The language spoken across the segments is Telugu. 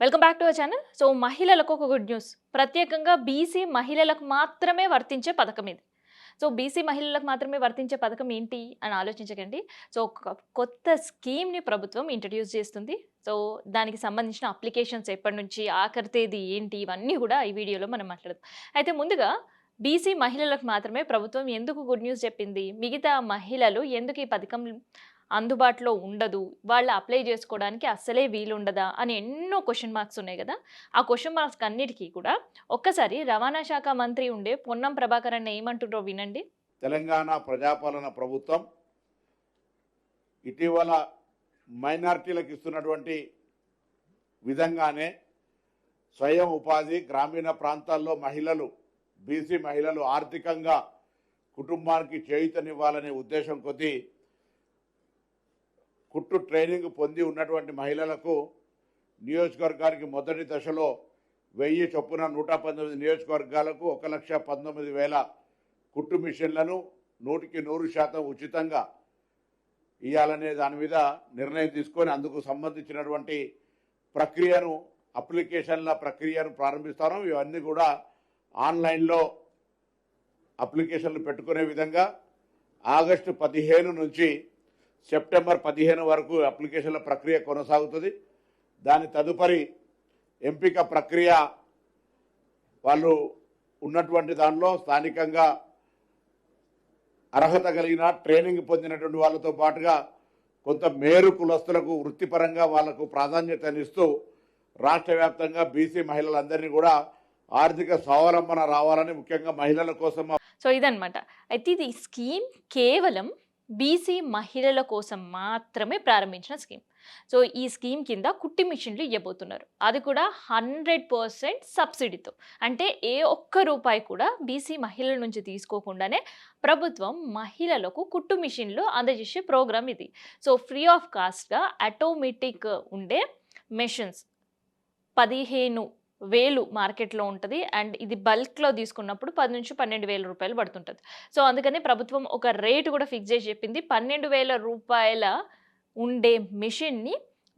Welcome back to our channel. So మహిళలకు ఒక గుడ్ న్యూస్. ప్రత్యేకంగా బీసీ మహిళలకు మాత్రమే వర్తించే పథకం ఇది. సో బీసీ మహిళలకు మాత్రమే వర్తించే పథకం ఏంటి అని ఆలోచించకండి. సో ఒక కొత్త స్కీమ్‌ని ప్రభుత్వం ఇంట్రడ్యూస్ చేస్తుంది. సో దానికి సంబంధించిన అప్లికేషన్స్ ఎప్పటి నుంచి, ఆఖరి తేదీ ఏంటి, ఇవన్నీ కూడా ఈ వీడియోలో మనం మాట్లాడదాం. అయితే ముందుగా బీసీ మహిళలకు మాత్రమే ప్రభుత్వం ఎందుకు గుడ్ న్యూస్ చెప్పింది? మిగతా మహిళలు ఎందుకు ఈ పథకం అందుబాటులో ఉండదు, వాళ్ళు అప్లై చేసుకోవడానికి అస్సలే వీలుండదా అని ఎన్నో క్వశ్చన్ మార్క్స్ ఉన్నాయి కదా. ఆ క్వశ్చన్ మార్క్స్ అన్నిటికీ కూడా ఒక్కసారి రవాణా శాఖ మంత్రి ఉండే పొన్నం ప్రభాకర్ అన్న ఏమంటుండ్రో వినండి. తెలంగాణ ప్రజాపాలన ప్రభుత్వం ఇటీవల మైనారిటీలకు ఇస్తున్నటువంటి విధంగానే స్వయం ఉపాధి గ్రామీణ ప్రాంతాల్లో మహిళలు, బీసీ మహిళలు ఆర్థికంగా కుటుంబానికి చేయూతనివ్వాలనే ఉద్దేశం కొద్దీ కుట్టు ట్రైనింగ్ పొంది ఉన్నటువంటి మహిళలకు నియోజకవర్గానికి మొదటి దశలో 1000 చొప్పున 119 నియోజకవర్గాలకు 1,19,000 కుట్టు మిషన్లను 100% ఉచితంగా ఇవ్వాలనే దాని మీద నిర్ణయం తీసుకొని అందుకు సంబంధించినటువంటి ప్రక్రియను, అప్లికేషన్ల ప్రక్రియను ప్రారంభిస్తాను. ఇవన్నీ కూడా ఆన్లైన్లో అప్లికేషన్లు పెట్టుకునే విధంగా ఆగస్టు 15 నుంచి సెప్టెంబర్ 15 వరకు అప్లికేషన్ల ప్రక్రియ కొనసాగుతుంది. దాని తదుపరి ఎంపిక ప్రక్రియ వాళ్ళు ఉన్నటువంటి దానిలో స్థానికంగా అర్హత కలిగిన ట్రైనింగ్ పొందినటువంటి వాళ్ళతో పాటుగా కొంత మేరు కులస్తులకు వృత్తిపరంగా వాళ్లకు ప్రాధాన్యతనిస్తూ రాష్ట్ర వ్యాప్తంగా బీసీ మహిళలందరినీ కూడా ఆర్థిక స్వావలంబన రావాలని ముఖ్యంగా మహిళల కోసం. సో ఇదన్నమాట. అయితే ఇది స్కీమ్ కేవలం బీసీ మహిళల కోసం మాత్రమే ప్రారంభించిన స్కీమ్. సో ఈ స్కీమ్ కింద కుట్టి మిషన్లు ఇవ్వబోతున్నారు, అది కూడా 100% సబ్సిడీతో. అంటే ఏ ఒక్క రూపాయి కూడా బీసీ మహిళల నుంచి తీసుకోకుండానే ప్రభుత్వం మహిళలకు కుట్టు మిషన్లు అందజేసే ప్రోగ్రామ్ ఇది. సో ఫ్రీ ఆఫ్ కాస్ట్గా ఆటోమేటిక్ ఉండే మెషిన్స్ 15,000 మార్కెట్లో ఉంటుంది. అండ్ ఇది బల్క్లో తీసుకున్నప్పుడు 10 నుంచి 12,000 రూపాయలు పడుతుంటుంది. సో అందుకని ప్రభుత్వం ఒక రేటు కూడా ఫిక్స్ చేసి చెప్పింది. 12,000 రూపాయల ఉండే మిషన్ని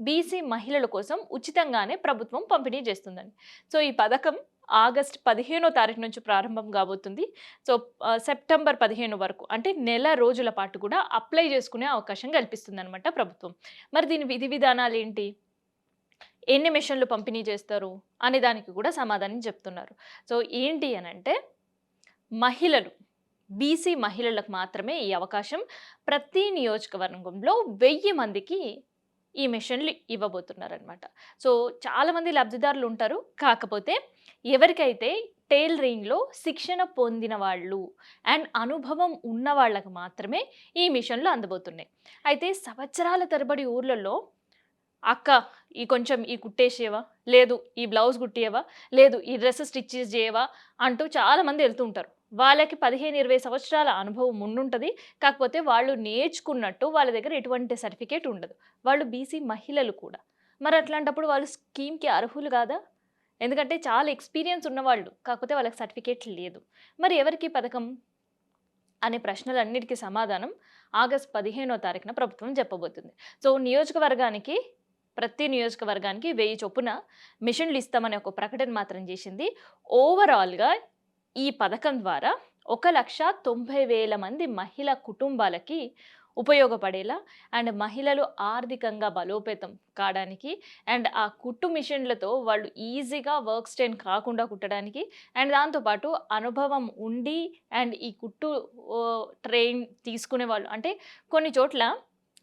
బీసీ మహిళల కోసం ఉచితంగానే ప్రభుత్వం పంపిణీ చేస్తుందని. సో ఈ పథకం ఆగస్ట్ 15వ తారీఖు నుంచి ప్రారంభం కాబోతుంది. సో సెప్టెంబర్ 15 వరకు, అంటే నెల రోజుల పాటు కూడా అప్లై చేసుకునే అవకాశం కల్పిస్తుంది అనమాట ప్రభుత్వం. మరి దీని విధి విధానాలు ఏంటి, ఎన్ని మిషన్లు పంపిణీ చేస్తారు అనే దానికి కూడా సమాధానం చెప్తున్నారు. సో ఏంటి అని అంటే, మహిళలు, బీసీ మహిళలకు మాత్రమే ఈ అవకాశం. ప్రతి నియోజకవర్గంలో 1000 మందికి ఈ మిషన్లు ఇవ్వబోతున్నారనమాట. సో చాలామంది లబ్ధిదారులు ఉంటారు. కాకపోతే ఎవరికైతే టైలరింగ్లో శిక్షణ పొందిన వాళ్ళు అండ్ అనుభవం ఉన్న వాళ్ళకు మాత్రమే ఈ మిషన్లు అందబోతున్నాయి. అయితే సంవత్సరాల తరబడి ఊర్లలో అక్క కొంచెం ఈ కుట్టేసేవా, లేదు ఈ బ్లౌజ్ కుట్టేవా, లేదు ఈ డ్రెస్ స్టిచ్చెస్ చేయవా అంటూ చాలామంది వెళ్తూ ఉంటారు. వాళ్ళకి 15-20 సంవత్సరాల అనుభవం ఉండుంటుంది. కాకపోతే వాళ్ళు నేర్చుకున్నట్టు వాళ్ళ దగ్గర ఎటువంటి సర్టిఫికేట్ ఉండదు. వాళ్ళు బీసీ మహిళలు కూడా. మరి అట్లాంటప్పుడు వాళ్ళు స్కీమ్కి అర్హులు కాదా? ఎందుకంటే చాలా ఎక్స్పీరియన్స్ ఉన్నవాళ్ళు, కాకపోతే వాళ్ళకి సర్టిఫికేట్ లేదు. మరి ఎవరికి పథకం అనే ప్రశ్నలన్నిటికీ సమాధానం ఆగస్ట్ 15వ తారీఖున ప్రభుత్వం చెప్పబోతుంది. సో ప్రతి నియోజకవర్గానికి 1000 చొప్పున మిషన్లు ఇస్తామనే ఒక ప్రకటన మాత్రం చేసింది. ఓవరాల్గా ఈ పథకం ద్వారా 1,90,000 మంది మహిళా కుటుంబాలకి ఉపయోగపడేలా అండ్ మహిళలు ఆర్థికంగా బలోపేతం కావడానికి అండ్ ఆ కుట్టు మిషన్లతో వాళ్ళు ఈజీగా వర్క్ స్టెయిన్ కాకుండా కుట్టడానికి అండ్ దాంతోపాటు అనుభవం ఉండి అండ్ ఈ కుట్టు ట్రైన్ తీసుకునే వాళ్ళు, అంటే కొన్ని చోట్ల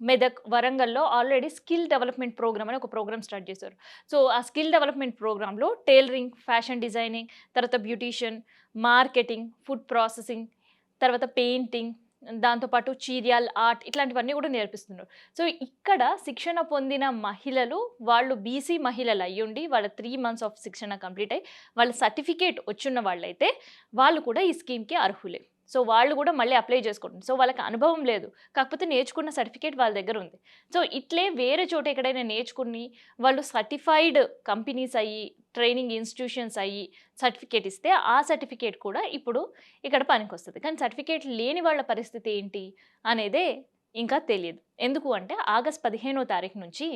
మెదక్, వరంగల్లో ఆల్రెడీ స్కిల్ డెవలప్మెంట్ ప్రోగ్రామ్ అని ఒక ప్రోగ్రామ్ స్టార్ట్ చేశారు. సో ఆ స్కిల్ డెవలప్మెంట్ ప్రోగ్రాంలో టైలరింగ్, ఫ్యాషన్ డిజైనింగ్, తర్వాత బ్యూటీషియన్, మార్కెటింగ్, ఫుడ్ ప్రాసెసింగ్, తర్వాత పెయింటింగ్, దాంతోపాటు చీరియాల్ ఆర్ట్, ఇట్లాంటివన్నీ కూడా నేర్పిస్తున్నారు. సో ఇక్కడ శిక్షణ పొందిన మహిళలు, వాళ్ళు బీసీ మహిళలు అయ్యుండి వాళ్ళ 3 months ఆఫ్ శిక్షణ కంప్లీట్ అయ్యి వాళ్ళ సర్టిఫికేట్ వచ్చున్న వాళ్ళైతే వాళ్ళు కూడా ఈ స్కీమ్కి అర్హులే. సో వాళ్ళు కూడా మళ్ళీ అప్లై చేసుకుంటారు. సో వాళ్ళకి అనుభవం లేదు, కాకపోతే నేర్చుకున్న సర్టిఫికేట్ వాళ్ళ దగ్గర ఉంది. సో ఇట్లే వేరే చోట ఎక్కడైనా నేర్చుకుని వాళ్ళు సర్టిఫైడ్ కంపెనీస్ అయ్యి, ట్రైనింగ్ ఇన్స్టిట్యూషన్స్ అయ్యి సర్టిఫికేట్ ఇస్తే ఆ సర్టిఫికేట్ కూడా ఇప్పుడు ఇక్కడ పనికొస్తుంది. కానీ సర్టిఫికేట్ లేని వాళ్ళ పరిస్థితి ఏంటి అనేదే ఇంకా తెలియదు. ఎందుకు అంటే ఆగస్ట్ 15వ తారీఖు నుంచి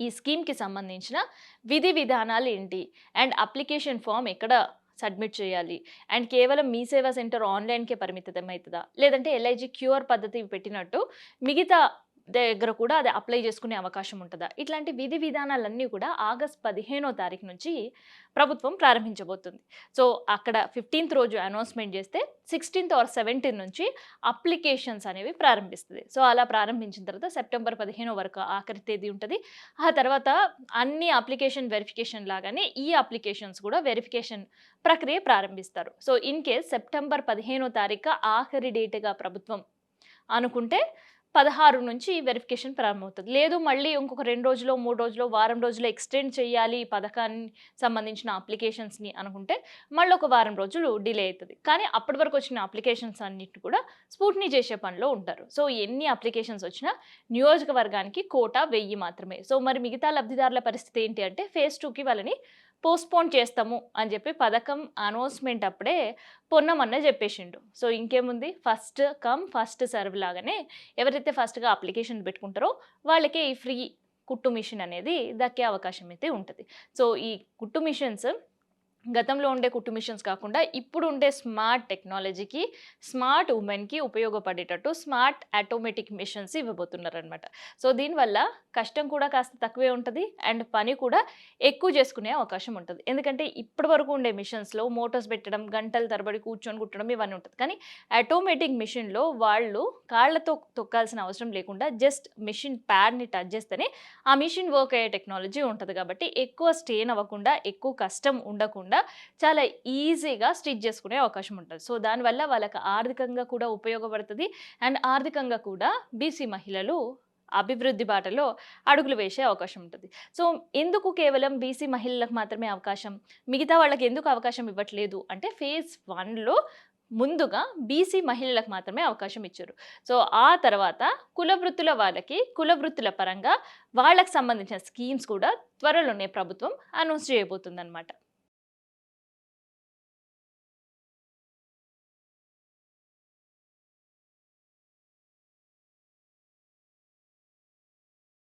ఈ స్కీమ్‌కి సంబంధించిన విధి విధానాలు ఏంటి? అండ్ అప్లికేషన్ ఫార్మ్ ఎక్కడ సబ్మిట్ చేయాలి? అండ్ కేవలం మీ సేవా సెంటర్ ఆన్‌లైన్‌కే పరిమితమైతదా? లేదంటే ఎల్ఐజీ క్యూఆర్ పద్ధతి పెట్టినట్టు మిగతా దగ్గర కూడా అది అప్లై చేసుకునే అవకాశం ఉంటదా? ఇట్లాంటి విధి విధానాలన్నీ కూడా ఆగస్ట్ 15వ తారీఖు నుంచి ప్రభుత్వం ప్రారంభించబోతుంది. సో, అక్కడ 15థ్ రోజు అనౌన్స్‌మెంట్ చేస్తే 16థ్ ఆర్ 17 నుంచి అప్లికేషన్స్ అనేవి ప్రారంభిస్తది. సో, అలా ప్రారంభించిన తర్వాత సెప్టెంబర్ 15 వరకు ఆఖరి తేదీ ఉంటది. ఆ తర్వాత అన్ని అప్లికేషన్ వెరిఫికేషన్ లాగానే ఈ అప్లికేషన్స్ కూడా వెరిఫికేషన్ ప్రక్రియ ప్రారంభిస్తారు. సో, ఇన్ కేస్ సెప్టెంబర్ 15వ తారీఖు ఆఖరి డేట్‌గా ప్రభుత్వం అనుకుంటే 16 నుంచి వెరిఫికేషన్ ప్రారంభమవుతది. లేదు మళ్ళీ ఇంకొక 2 రోజులో, 3 రోజులో, వారం రోజులో ఎక్స్‌టెండ్ చేయాలి ఈ పథకాన్ని సంబంధించిన అప్లికేషన్స్‌ని అనుకుంటే మళ్ళొక వారం రోజులు డిలే అయితది. కానీ అప్పటి వరకు వచ్చిన అప్లికేషన్స్ అన్నిటిని కూడా స్క్రూటినీ చేసే పనిలో ఉంటారు. సో, ఎన్ని అప్లికేషన్స్ వచ్చినా నియోజకవర్గానికి కోటా 1000 మాత్రమే. సో, మరి మిగతా లబ్ధిదారుల పరిస్థితి ఏంటి అంటే ఫేజ్ 2కి వాళ్ళని పోస్ట్‌పోన్ చేస్తాము అని చెప్పి పథకం అనౌన్స్‌మెంట్ అప్పుడే పొన్నమన్న చెప్పేసిండు. సో, ఇంకేముంది ఫస్ట్ కమ్ ఫస్ట్ సర్వ్ లాగానే ఎవరైతే ఫస్ట్‌గా అప్లికేషన్ పెట్టుకుంటారో వాళ్ళకే ఈ ఫ్రీ కుట్టు మిషన్ అనేది దక్కే అవకాశం అయితే ఉంటది. సో, ఈ కుట్టు మిషన్స్ గతంలో ఉండే కుట్టు మిషన్స్ కాకుండా ఇప్పుడు ఉండే స్మార్ట్ టెక్నాలజీకి, స్మార్ట్ ఉమెన్‌కి ఉపయోగపడేటట్టు స్మార్ట్ ఆటోమేటిక్ మిషన్స్ ఇవ్వబోతున్నారనమాట. సో, దీనివల్ల కష్టం కూడా కాస్త తక్కువే ఉంటది. అండ్ పని కూడా ఎక్కువ చేసుకునే అవకాశం ఉంటది. ఎందుకంటే ఇప్పటి వరకు ఉండే మిషన్స్‌లో మోటార్స్ పెట్టడం, గంటల తరబడి కూర్చొని కుట్టడం ఇవన్నీ ఉంటది. కానీ ఆటోమేటిక్ మిషన్‌లో వాళ్ళు కాళ్ళతో తొక్కాల్సిన అవసరం లేకుండా జస్ట్ మిషన్ ప్యాడ్‌ని టచ్ చేస్తేనే ఆ మిషన్ వర్క్ అయ్యే టెక్నాలజీ ఉంటది కాబట్టి ఎక్కువ స్ట్రెయిన్ అవ్వకుండా, ఎక్కువ కష్టం ఉండకుండా చాలా ఈజీగా స్టిచ్ చేసుకునే అవకాశం ఉంటది. సో, దానివల్ల వాళ్ళకి ఆర్థికంగా కూడా ఉపయోగపడుతది. అండ్ ఆర్థికంగా కూడా బీసీ మహిళలు అభివృద్ధి బాటలో అడుగులు వేసే అవకాశం ఉంటది. సో, ఎందుకు కేవలం బీసీ మహిళలకు మాత్రమే అవకాశం? మిగతా వాళ్ళకి ఎందుకు అవకాశం ఇవ్వట్లేదు అంటే ఫేజ్ 1లో ముందుగా బీసీ మహిళలకు మాత్రమే అవకాశం ఇచ్చారు. సో, ఆ తర్వాత కుల వృత్తుల వాళ్ళకి కుల వృత్తుల పరంగా వాళ్ళకి సంబంధించిన స్కీమ్స్ కూడా త్వరలోనే ప్రభుత్వం అనౌన్స్ చేయబోతుందన్నమాట.